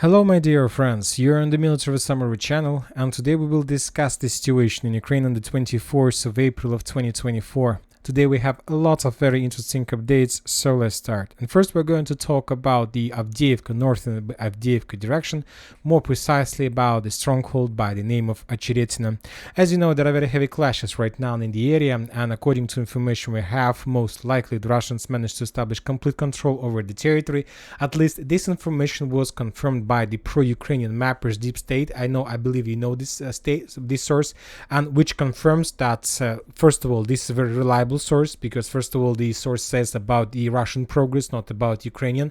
Hello my dear friends, you're on the Military Summary channel, and today we will discuss the situation in Ukraine on the 24th of April of 2024. Today we have a lot of very interesting updates, so let's start. And first we're going to talk about the Avdiivka, northern Avdiivka direction, more precisely about the stronghold by the name of Ocheretyne. As you know, there are very heavy clashes right now in the area, and according to information we have, most likely the Russians managed to establish complete control over the territory. At least this information was confirmed by the pro-Ukrainian mappers Deep State. I believe you know this this source, and which confirms that first of all, this is a very reliable source, because first of all the source says about the Russian progress, not about Ukrainian,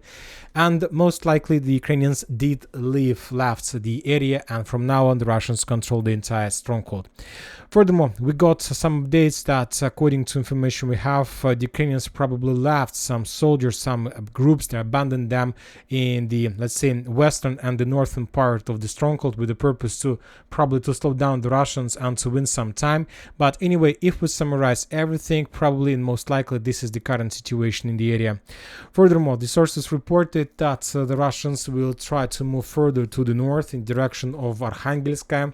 and most likely the Ukrainians did left the area, and from now on the Russians control the entire stronghold. Furthermore, we got some updates that according to information we have, the Ukrainians probably left some soldiers, some groups, they abandoned them in the, let's say, western and the northern part of the stronghold with the purpose to probably to slow down the Russians and to win some time. But anyway, if we summarize everything, probably and most likely this is the current situation in the area. Furthermore, the sources reported that the Russians will try to move further to the north in direction of Arkhangelsk.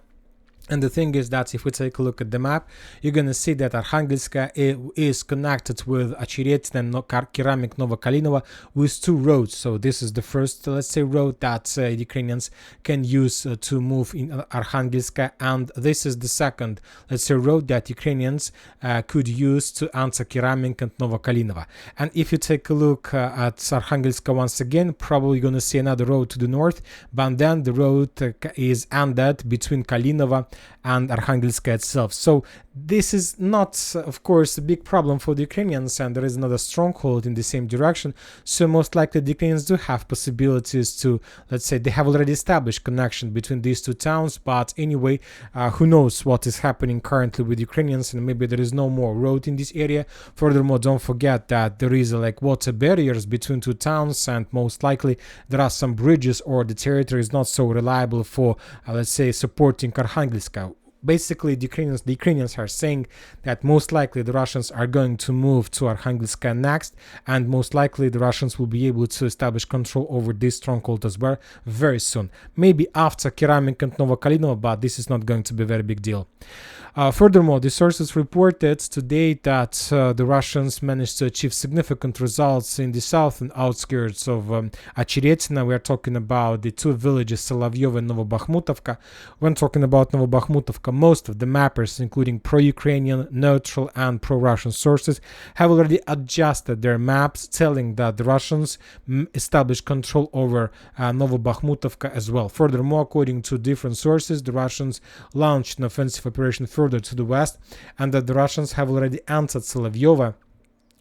And the thing is that if we take a look at the map, you're going to see that Arkhangelsk is connected with Ocheretine and Keramic Novokalinovo with two roads. So this is the first, let's say, road that Ukrainians can use to move in Arkhangelsk, and this is the second, let's say, road that Ukrainians could use to enter Keramic and Novokalinovo. And if you take a look at Arkhangelsk once again, probably going to see another road to the north, but then the road is ended between Kalinovo and Arkhangelsk itself. So this is not, of course, a big problem for the Ukrainians, and there is another stronghold in the same direction. So most likely the Ukrainians do have possibilities to, let's say, they have already established connection between these two towns. But anyway, who knows what is happening currently with Ukrainians, and maybe there is no more road in this area. Furthermore, don't forget that there is like water barriers between two towns, and most likely there are some bridges, or the territory is not so reliable for, let's say, supporting Arkhangelsk. Basically, the Ukrainians are saying that most likely the Russians are going to move to Arkhangelsk next, and most likely the Russians will be able to establish control over this stronghold as well very soon. Maybe after Keramic and Novokalinovo, but this is not going to be a very big deal. Furthermore, the sources reported today that the Russians managed to achieve significant results in the southern outskirts of Ocheretyne. We are talking about the two villages, Solovyev and Novobakhmutovka. When talking about Novobakhmutovka, most of the mappers, including pro-Ukrainian, neutral, and pro-Russian sources, have already adjusted their maps, telling that the Russians established control over Novobakhmutovka as well. Furthermore, according to different sources, the Russians launched an offensive operation further to the west, and that the Russians have already entered Solovyev.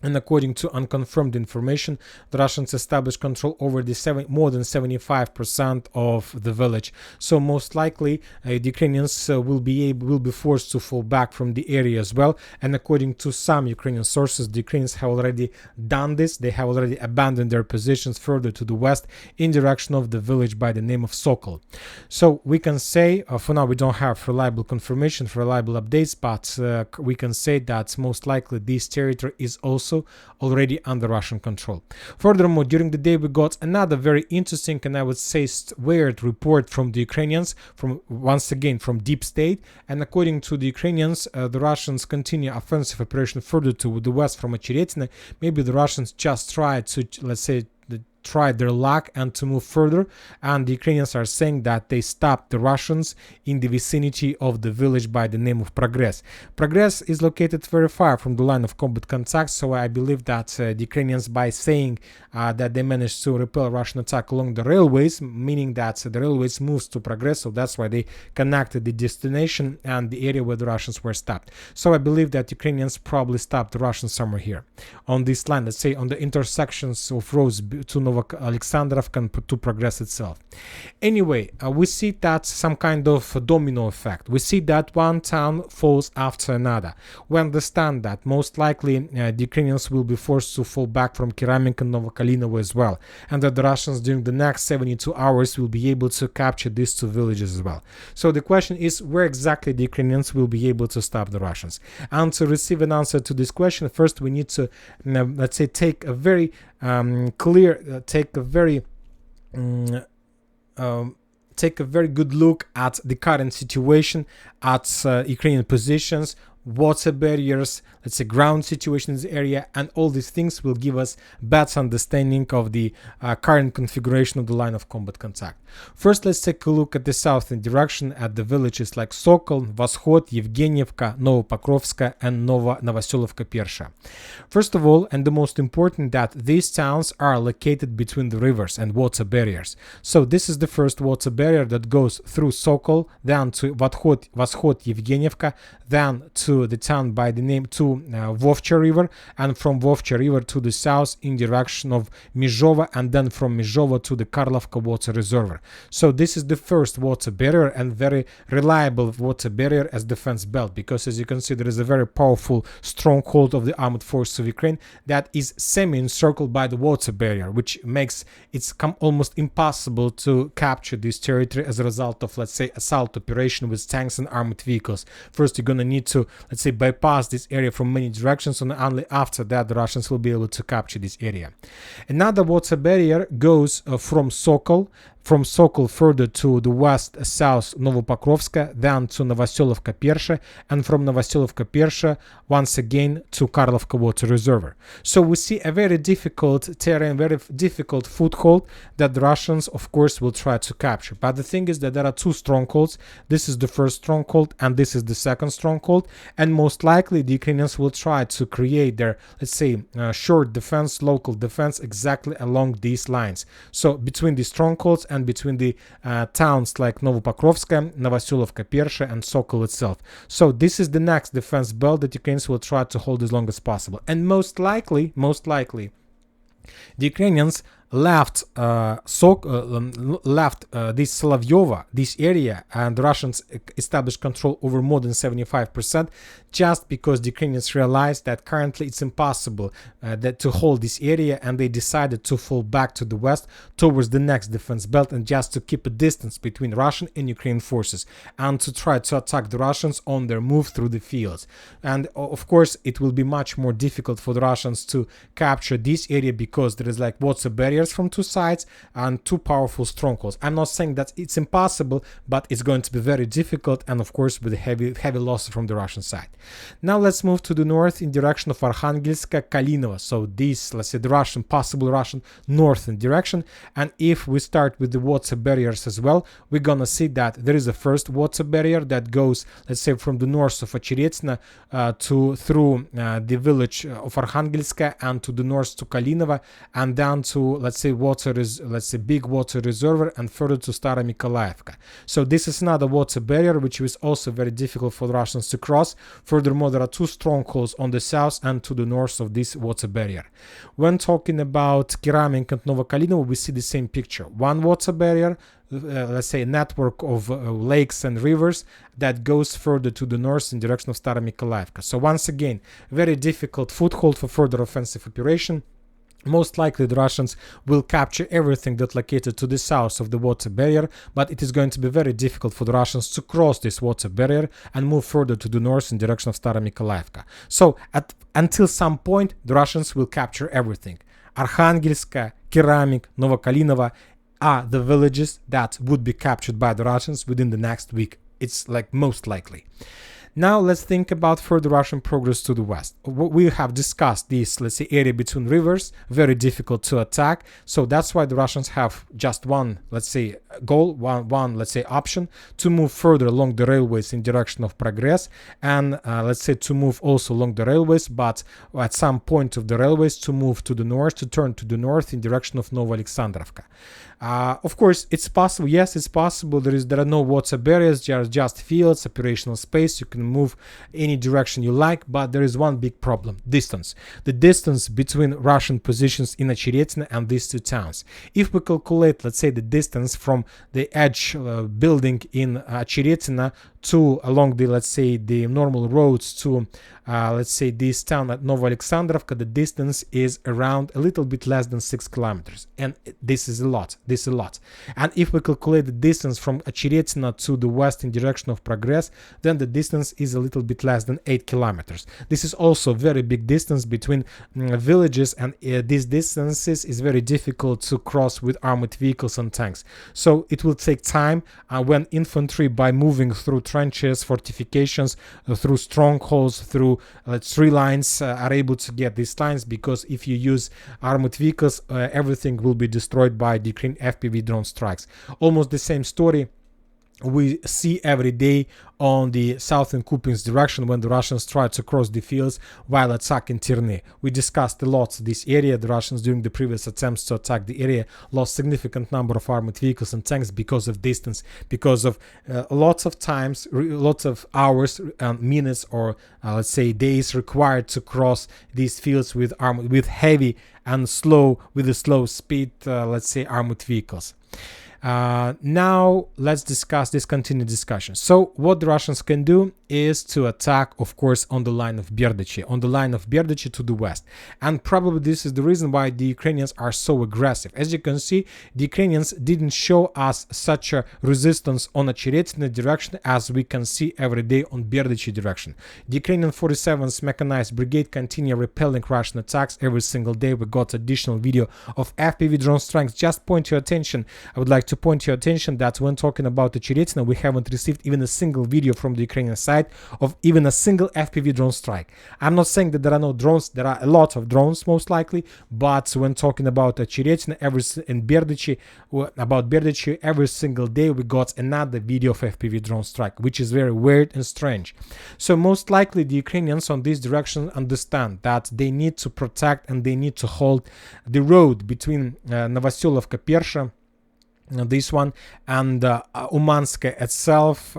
And according to unconfirmed information, the Russians established control over the more than 75% of the village. So most likely, the Ukrainians will be forced to fall back from the area as well. And according to some Ukrainian sources, the Ukrainians have already done this. They have already abandoned their positions further to the west in direction of the village by the name of Sokol. So we can say, for now we don't have reliable confirmation, reliable updates, but we can say that most likely this territory is also already under Russian control. Furthermore, during the day we got another very interesting and I would say weird report from the Ukrainians, once again from Deep State. And according to the Ukrainians, the Russians continue offensive operation further to the west from Ocheretyne. Maybe the Russians just tried to, let's say, tried their luck and to move further, and the Ukrainians are saying that they stopped the Russians in the vicinity of the village by the name of Progress. Progress is located very far from the line of combat contact, so I believe that the Ukrainians, by saying that they managed to repel Russian attack along the railways, meaning that the railways moves to Progress, so that's why they connected the destination and the area where the Russians were stopped. So I believe that Ukrainians probably stopped the Russians somewhere here on this line, let's say on the intersections of roads to Alexandrovka and to Progress itself. Anyway, we see that some kind of domino effect. We see that one town falls after another. We understand that most likely the Ukrainians will be forced to fall back from Keramic and Novokalinovo as well, and that the Russians during the next 72 hours will be able to capture these two villages as well. So the question is, where exactly the Ukrainians will be able to stop the Russians? And to receive an answer to this question, first we need to, let's say, take a very take a very good look at the current situation, at Ukrainian positions, water barriers, let's say ground situation in the area, and all these things will give us better understanding of the current configuration of the line of combat contact. First, let's take a look at the southern direction, at the villages like Sokol, Voshod, Yevgenievka, Novopokrovska, and Novoselovka Persha. First of all, and the most important, that these towns are located between the rivers and water barriers. So this is the first water barrier that goes through Sokol, then to Voshod, Yevgenievka, then to the town by the name to Vovcha River, and from Vovcha River to the south in direction of Mizhova, and then from Mizhova to the Karlovka water reservoir. So this is the first water barrier, and very reliable water barrier as defense belt, because as you can see, there is a very powerful stronghold of the armed forces of Ukraine that is semi-encircled by the water barrier, which makes it almost impossible to capture this territory as a result of, let's say, assault operation with tanks and armored vehicles. First, you're gonna need to, let's say, bypass this area from many directions, and only after that the Russians will be able to capture this area. Another water barrier goes from Sokol further to the west south Novopokrovska, then to Novoselovka Persha, and from Novoselovka Persha once again to Karlovka water reservoir. So we see a very difficult terrain, very difficult foothold that the Russians of course will try to capture. But the thing is that there are two strongholds. This is the first stronghold and this is the second stronghold, and most likely the Ukrainians will try to create their, let's say, short defense, local defense exactly along these lines. So between the strongholds and between the towns like Novopokrovska, Novoselovka Persha, and Sokol itself. So this is the next defense belt that Ukrainians will try to hold as long as possible. And most likely, the Ukrainians left this Solovyova, this area, and the Russians established control over more than 75%, just because the Ukrainians realized that currently it's impossible to hold this area, and they decided to fall back to the west towards the next defense belt, and just to keep a distance between Russian and Ukrainian forces, and to try to attack the Russians on their move through the fields. And of course it will be much more difficult for the Russians to capture this area, because there is like water barriers from two sides and two powerful strongholds. I'm not saying that it's impossible, but it's going to be very difficult, and of course with heavy losses from the Russian side. Now let's move to the north in direction of Arkhangelska, Kalinovo. So this, let's say, the possible Russian northern direction. And if we start with the water barriers as well, we're gonna see that there is a first water barrier that goes, let's say, from the north of Ocheretyne through the village of Arkhangelska and to the north to Kalinovo, and down to, let's say, big water reservoir, and further to Stara Mikolaivka. So this is another water barrier which is also very difficult for the Russians to cross. Furthermore, there are two strongholds on the south and to the north of this water barrier. When talking about Keramik and Novokalinovo, we see the same picture. One water barrier, let's say a network of lakes and rivers that goes further to the north in direction of Stara Mikolaivka. So once again, very difficult foothold for further offensive operation. Most likely the Russians will capture everything that located to the south of the water barrier, but it is going to be very difficult for the Russians to cross this water barrier and move further to the north in direction of Stara Mikolaivka. So until some point the Russians will capture everything. Arkhangelska, Keramik, Novokalinovo are the villages that would be captured by the Russians within the next week. It's like most likely. Now let's think about further Russian progress to the west. We have discussed this, let's say, area between rivers, very difficult to attack. So that's why the Russians have just one, let's say, goal, one let's say, option to move further along the railways in direction of Progress, and let's say to move also along the railways, but at some point of the railways to move to the north, to turn to the north in direction of Novoalexandrovka. Of course, it's possible. Yes, it's possible. There are no water barriers, just fields, operational space. You can move any direction you like, but there is one big problem: distance. The distance between Russian positions in Ocheretyne and these two towns. If we calculate, let's say, the distance from the edge building in Ocheretyne to along the, let's say, the normal roads to let's say this town at Novoalexandrovka, the distance is around a little bit less than 6 kilometers, and this is a lot. And if we calculate the distance from Ocheretyne to the western direction of Progress, then the distance is a little bit less than 8 kilometers. This is also a very big distance between villages, and these distances is very difficult to cross with armored vehicles and tanks. So it will take time when infantry, by moving through trenches, fortifications, through strongholds, through tree lines, are able to get these lines, because if you use armored vehicles, everything will be destroyed by the Ukraine FPV drone strikes. Almost the same story we see every day on the southern Kupinsk direction when the Russians try to cross the fields while attacking Terney. We discussed a lot this area. The Russians, during the previous attempts to attack the area, lost significant number of armored vehicles and tanks because of distance, because of lots of times, lots of hours and minutes, or let's say days required to cross these fields with heavy and slow, with a slow speed, let's say, armored vehicles. Now let's continue discussion. So what the Russians can do is to attack, of course, on the line of Berdichi, to the west. And probably this is the reason why the Ukrainians are so aggressive. As you can see, the Ukrainians didn't show us such a resistance on Ocheretyne direction as we can see every day on Berdichi direction. The Ukrainian 47th Mechanized Brigade continue repelling Russian attacks every single day. We got additional video of FPV drone strikes. Just point your attention. I would like to point your attention that when talking about Ocheretyne, we haven't received even a single video from the Ukrainian side of even a single FPV drone strike. I'm not saying that there are no drones, there are a lot of drones most likely, but when talking about Ocheretyne and Berdichi, about Berdichi, every single day we got another video of FPV drone strike, which is very weird and strange. So most likely the Ukrainians on this direction understand that they need to protect and they need to hold the road between Novoselovka-Persha, this one, and Umansk itself,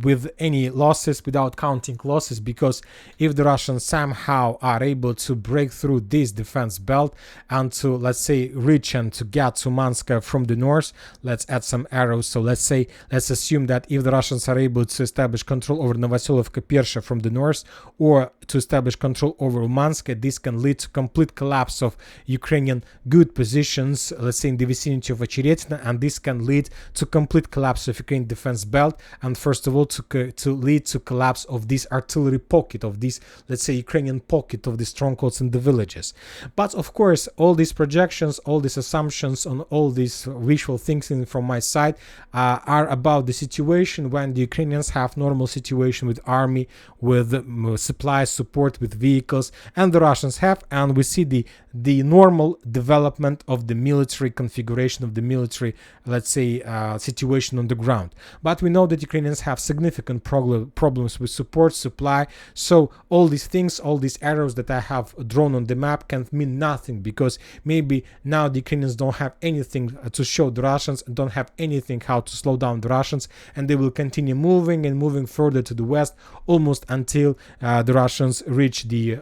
with any losses, without counting losses, because if the Russians somehow are able to break through this defense belt and to, let's say, reach and to get to Umansk from the north, let's add some arrows. So let's assume that if the Russians are able to establish control over Novoselovka-Persha from the north, or to establish control over Umansk, this can lead to complete collapse of Ukrainian good positions, let's say in the vicinity of Ocheretyne, and this can lead to complete collapse of Ukraine defense belt, and first of all to lead to collapse of this artillery pocket, of this, let's say, Ukrainian pocket of the strongholds in the villages. But of course, all these projections, all these assumptions, on all these visual thinking from my side are about the situation when the Ukrainians have normal situation with army, with supplies, support, with vehicles, and the Russians have, and we see the normal development of the military configuration, of the military, let's say, situation on the ground. But we know that Ukrainians have significant problems with support, supply. So all these things, all these arrows that I have drawn on the map can mean nothing, because maybe now the Ukrainians don't have anything to show the Russians, and don't have anything how to slow down the Russians, and they will continue moving and moving further to the west, almost until the Russians reach the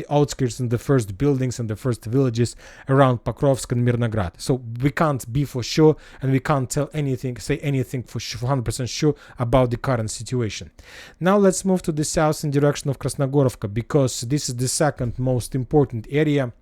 outskirts and the first buildings and the first villages around Pokrovsk and Mirnograd. So we can't be for sure, and we can't say anything for 100% sure about the current situation. Now let's move to the southern direction of Krasnohorivka, because this is the second most important area.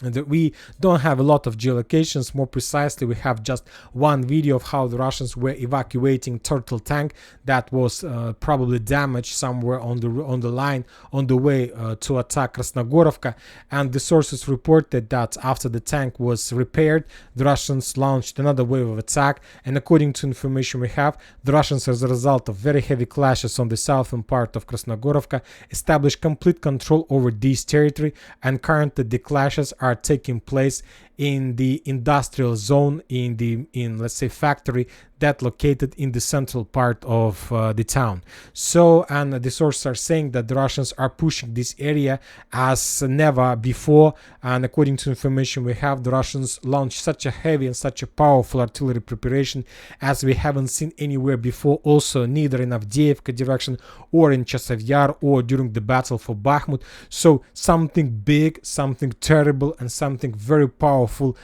That we don't have a lot of geolocations. More precisely, we have just one video of how the Russians were evacuating Turtle tank that was probably damaged somewhere on the line on the way to attack Krasnohorivka, and the sources reported that after the tank was repaired, the Russians launched another wave of attack, and according to information we have, the Russians, as a result of very heavy clashes on the southern part of Krasnohorivka, established complete control over this territory, and currently the clashes are taking place in the industrial zone, in let's say factory that located in the central part of the town. So, and the sources are saying that the Russians are pushing this area as never before, and according to information we have, the Russians launched such a heavy and such a powerful artillery preparation as we haven't seen anywhere before, also neither in Avdiivka direction or in Chasiv Yar or during the battle for Bakhmut. So something big, something terrible, and something very powerful Azov will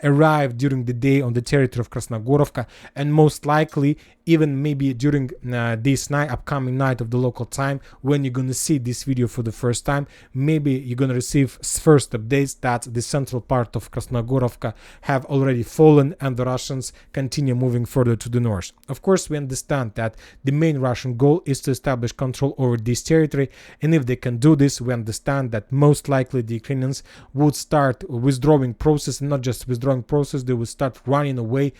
arrive during the day on the territory of Krasnohorivka, and most likely even maybe during this upcoming night of the local time, when you're gonna see this video for the first time, maybe you're gonna receive first updates that the central part of Krasnohorivka have already fallen and the Russians continue moving further to the north. Of course, we understand that the main Russian goal is to establish control over this territory, and if they can do this, we understand that most likely the Ukrainians would start withdrawing process, and not just withdrawing process, they will start running away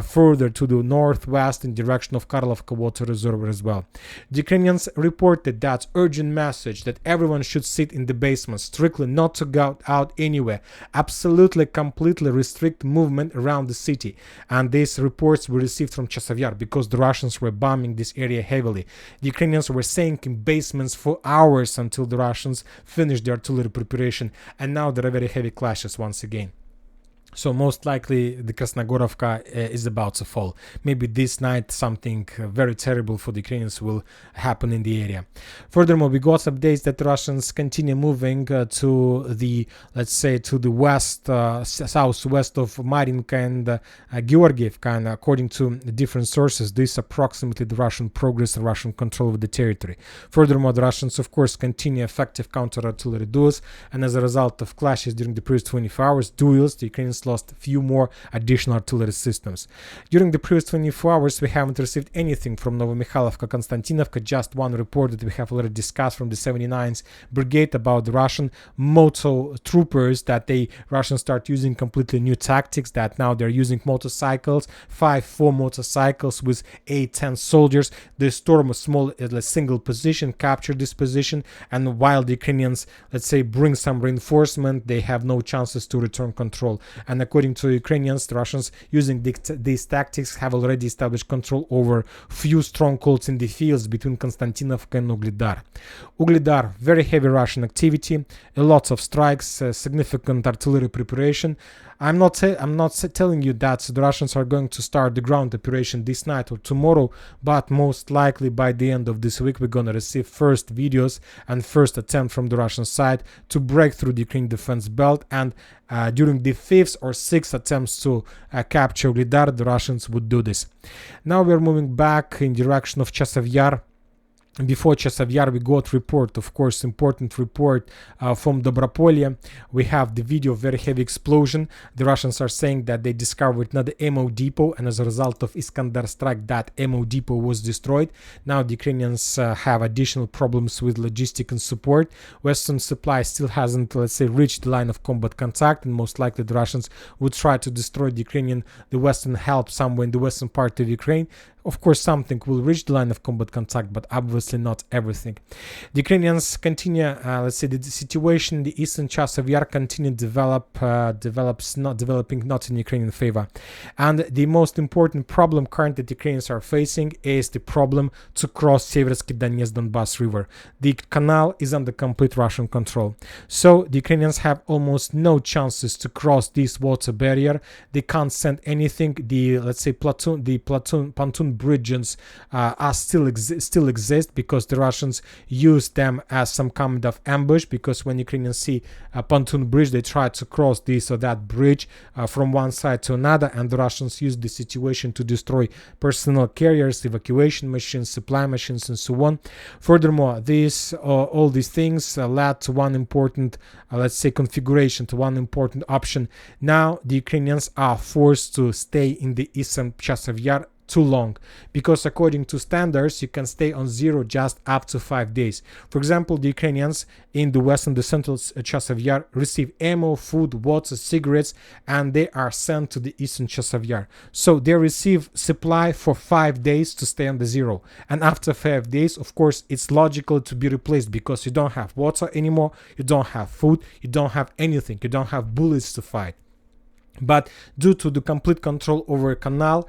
further to the northwest in direction of Karlovka water reservoir as well. The Ukrainians reported that urgent message that everyone should sit in the basement, strictly not to go out anywhere, absolutely completely restrict movement around the city. And these reports were received from Chasiv Yar because the Russians were bombing this area heavily. The Ukrainians were staying in basements for hours until the Russians finished the artillery preparation, and now there are very heavy clashes once again. So most likely the Krasnohorivka is about to fall. Maybe this night something very terrible for the Ukrainians will happen in the area. Furthermore, we got updates that the Russians continue moving to the, let's say, to the west, southwest of Marinka and Georgiev, and according to different sources, this is approximately the Russian progress and Russian control of the territory. Furthermore, the Russians, of course, continue effective counter-artillery duels, and as a result of clashes during the previous 24 hours, the Ukrainians lost a few more additional artillery systems. During the previous 24 hours, we haven't received anything from Novomikhailivka, Konstantinovka, just one report that we have already discussed from the 79th Brigade about the Russian moto troopers, that Russians start using completely new tactics, that now they're using motorcycles, 4 motorcycles with 8-10 soldiers. They storm a small single position, capture this position, and while the Ukrainians, let's say, bring some reinforcement, they have no chances to return control. And according to Ukrainians, the Russians, using these tactics, have already established control over few strongholds in the fields between Konstantinovka and Ugledar. Ugledar, very heavy Russian activity, a lot of strikes, significant artillery preparation. I'm not telling you that the Russians are going to start the ground operation this night or tomorrow, but most likely by the end of this week we're going to receive first videos and first attempt from the Russian side to break through the Ukraine defense belt, and during the 5th or 6th attempts to capture Ugledar, the Russians would do this. Now we're moving back in direction of Chasiv Yar. Before Chasiv Yar, we got report, of course, important report from Dobropolye. We have the video of very heavy explosion. The Russians are saying that they discovered another ammo depot, and as a result of Iskander strike, that ammo depot was destroyed. Now the Ukrainians have additional problems with logistic and support. Western supply still hasn't, let's say, reached the line of combat contact, and most likely the Russians would try to destroy the Western help somewhere in the western part of Ukraine. Of course, something will reach the line of combat contact, but obviously not everything. The Ukrainians continue, let's say, the situation in the eastern Chasiv Yar continue developing not in Ukrainian favor. And the most important problem currently the Ukrainians are facing is the problem to cross Seversky Donetsk-Donbass River. The canal is under complete Russian control. So the Ukrainians have almost no chances to cross this water barrier. They can't send anything. The, let's say, pontoon bridges are still exist because the Russians use them as some kind of ambush, because when Ukrainians see a pontoon bridge, they try to cross this or that bridge from one side to another, and the Russians use the situation to destroy personal carriers, evacuation machines, supply machines, and so on. Furthermore, all these things led to one important, let's say, configuration, to one important option. Now the Ukrainians are forced to stay in the eastern Chasiv Yar too long, because according to standards you can stay on zero just up to 5 days. For example, the Ukrainians in the west and the central Chasiv Yar receive ammo, food, water, cigarettes, and they are sent to the eastern Chasiv Yar. So they receive supply for 5 days to stay on the zero, and after 5 days, of course, it's logical to be replaced, because you don't have water anymore, you don't have food, you don't have anything, you don't have bullets to fight. But due to the complete control over canal,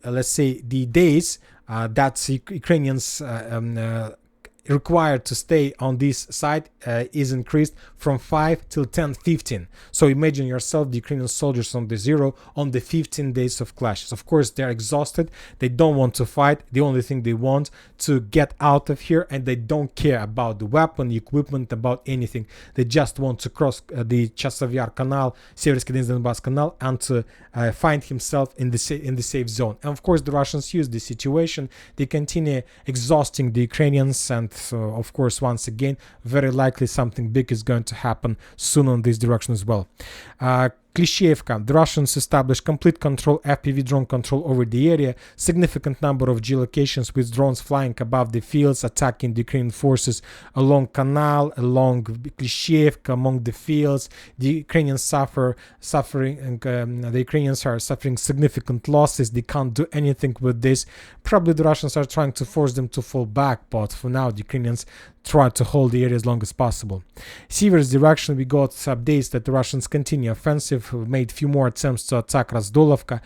let's say the days that Ukrainians required to stay on this side is increased from 5 till 10, 15. So imagine yourself, the Ukrainian soldiers on the zero on the 15 days of clashes. Of course, they're exhausted. They don't want to fight. The only thing they want to get out of here, and they don't care about the weapon, the equipment, about anything. They just want to cross the Chasiv Yar canal, Seversky Donbass canal, and to find himself in the safe zone. And of course, the Russians use this situation. They continue exhausting the Ukrainians, and of course, once again, very likely something big is going to happen soon on this direction as well. Klishchiivka, the Russians established complete control, FPV drone control over the area, significant number of geolocations with drones flying above the fields, attacking the Ukrainian forces along canal, along Klishchiivka, among the fields. The Ukrainians are suffering significant losses. They can't do anything with this. Probably the Russians are trying to force them to fall back, but for now the Ukrainians try to hold the area as long as possible. Siever's direction, we got updates that the Russians continue offensive, made few more attempts to attack Krasnohorivka.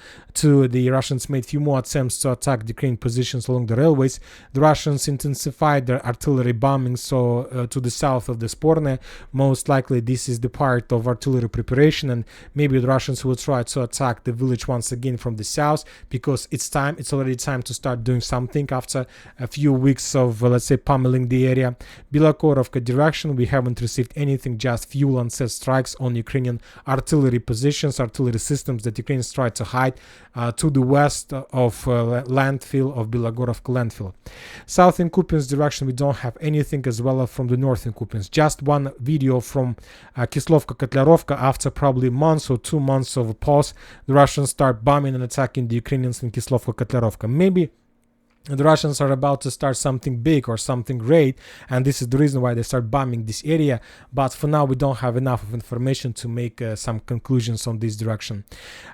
The Russians made few more attempts to attack the Ukrainian positions along the railways. The Russians intensified their artillery bombing to the south of the Sporne. Most likely this is the part of artillery preparation, and maybe the Russians will try to attack the village once again from the south, because it's already time to start doing something after a few weeks of, let's say, pummeling the area. Bilogorivka direction, we haven't received anything, just few Lancet strikes on Ukrainian artillery positions, artillery systems that Ukrainians try to hide to the west of landfill, of Bilogorivka landfill. South in Kupiansk direction, we don't have anything, as well as from the north in Kupiansk. Just one video from Kislovka-Kotlarovka. After probably months or 2 months of a pause, the Russians start bombing and attacking the Ukrainians in Kislovka-Kotlarovka. Maybe the Russians are about to start something big or something great, and this is the reason why they start bombing this area. But for now, we don't have enough of information to make some conclusions on this direction.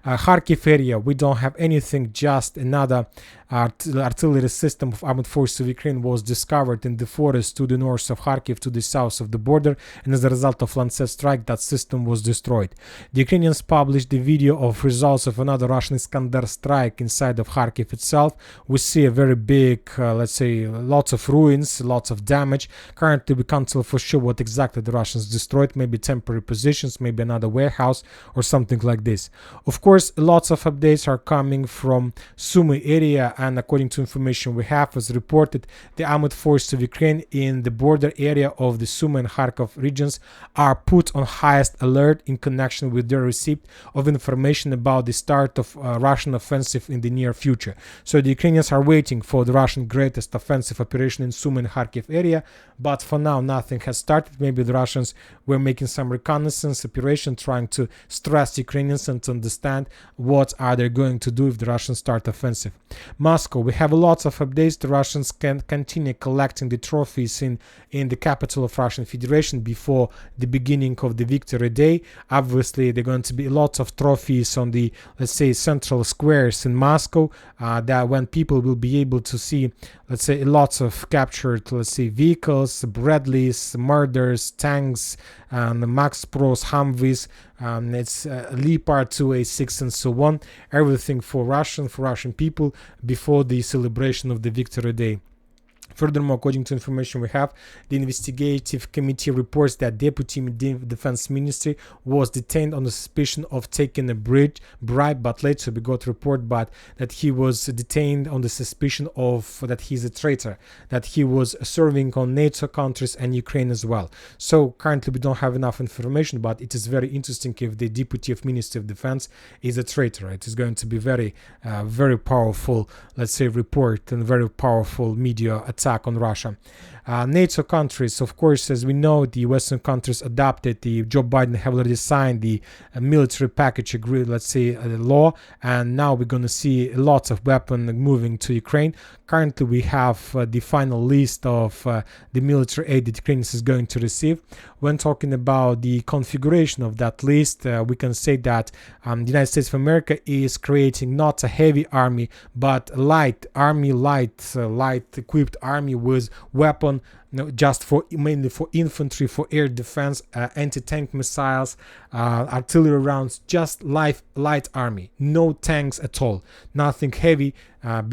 Kharkiv area, we don't have anything, just another artillery system of armed forces of Ukraine was discovered in the forest to the north of Kharkiv, to the south of the border, and as a result of Lancet strike, that system was destroyed. The Ukrainians published the video of results of another Russian Iskander strike inside of Kharkiv itself. We see a very big, let's say, lots of ruins, lots of damage. Currently, we can't tell for sure what exactly the Russians destroyed, maybe temporary positions, maybe another warehouse or something like this. Of course, lots of updates are coming from Sumy area, and according to information we have, as reported, the armed forces of Ukraine in the border area of the Sumy and Kharkov regions are put on highest alert in connection with their receipt of information about the start of Russian offensive in the near future. So the Ukrainians are waiting for the Russian greatest offensive operation in Sumy and Kharkiv area, but for now nothing has started. Maybe the Russians were making some reconnaissance operation, trying to stress Ukrainians and to understand what are they going to do if the Russians start offensive. Moscow, we have lots of updates. The Russians can continue collecting the trophies in the capital of Russian Federation before the beginning of the Victory Day. Obviously, there are going to be lots of trophies on the, let's say, central squares in Moscow, that when people will be able to see, let's say, lots of captured, let's say, vehicles, Bradleys, murders, tanks, Max Pros, Humvees, it's Leopard 2A6 and so on. Everything for Russian people before the celebration of the Victory Day. Furthermore, according to information we have, the investigative committee reports that Deputy Defense Ministry was detained on the suspicion of taking a bribe, but later we got report that he was detained on the suspicion of that he's a traitor, that he was serving on NATO countries and Ukraine as well. So currently we don't have enough information, but it is very interesting if the Deputy of Ministry of Defense is a traitor. It is going to be very powerful, let's say, report and very powerful media attack on Russia. NATO countries, of course, as we know, the Western countries adopted Joe Biden have already signed the military package law, and now we're going to see lots of weapons moving to Ukraine. Currently, we have the final list of the military aid that Ukraine is going to receive. When talking about the configuration of that list, we can say that the United States of America is creating not a heavy army, but light equipped army with weapon, just mainly for infantry, for air defense, anti-tank missiles, artillery rounds, just light army, no tanks at all, nothing heavy.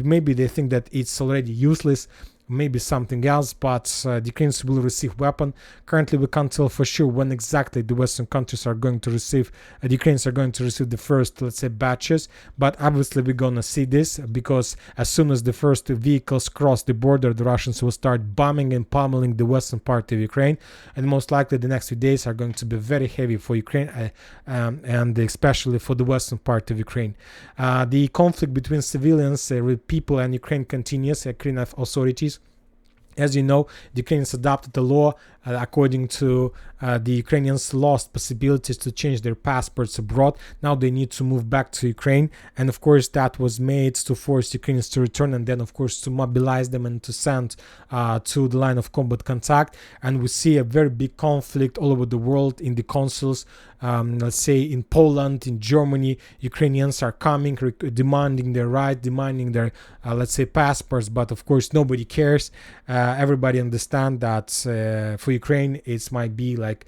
Maybe they think that it's already useless, maybe something else, but the Ukrainians will receive weapon. Currently, we can't tell for sure when exactly the Western countries are going to receive, the Ukrainians are going to receive the first, let's say, batches, but obviously we're gonna see this, because as soon as the first vehicles cross the border, the Russians will start bombing and pummeling the western part of Ukraine, and most likely the next few days are going to be very heavy for Ukraine, and especially for the western part of Ukraine. The conflict between civilians, people and Ukraine continues. Ukrainian authorities, as you know, the Ukrainians adopted a law according to the Ukrainians lost possibilities to change their passports abroad. Now they need to move back to Ukraine, and of course that was made to force Ukrainians to return, and then of course to mobilize them and to send to the line of combat contact. And we see a very big conflict all over the world in the consuls. Let's say in Poland, in Germany, Ukrainians are coming, demanding their right, demanding their, let's say, passports, but of course nobody cares. Everybody understands that for Ukraine it might be like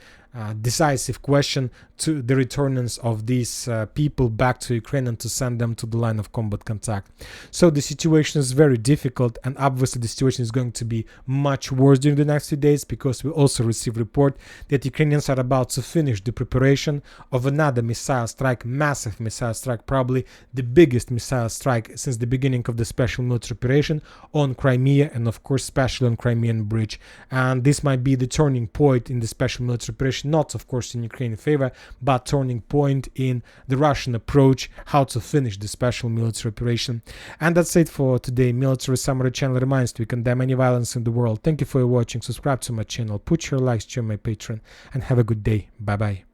decisive question to the returns of these people back to Ukraine and to send them to the line of combat contact. So the situation is very difficult, and obviously the situation is going to be much worse during the next few days, because we also receive report that Ukrainians are about to finish the preparation of another missile strike, massive missile strike, probably the biggest missile strike since the beginning of the special military operation on Crimea, and of course especially on Crimean Bridge. And this might be the turning point in the special military operation, not of course in Ukraine's favor, but turning point in the Russian approach how to finish the special military operation. And that's it for today. Military Summary channel reminds to condemn any violence in the world. Thank you for watching. Subscribe to my channel, put your likes, join my Patreon, and have a good day. Bye bye.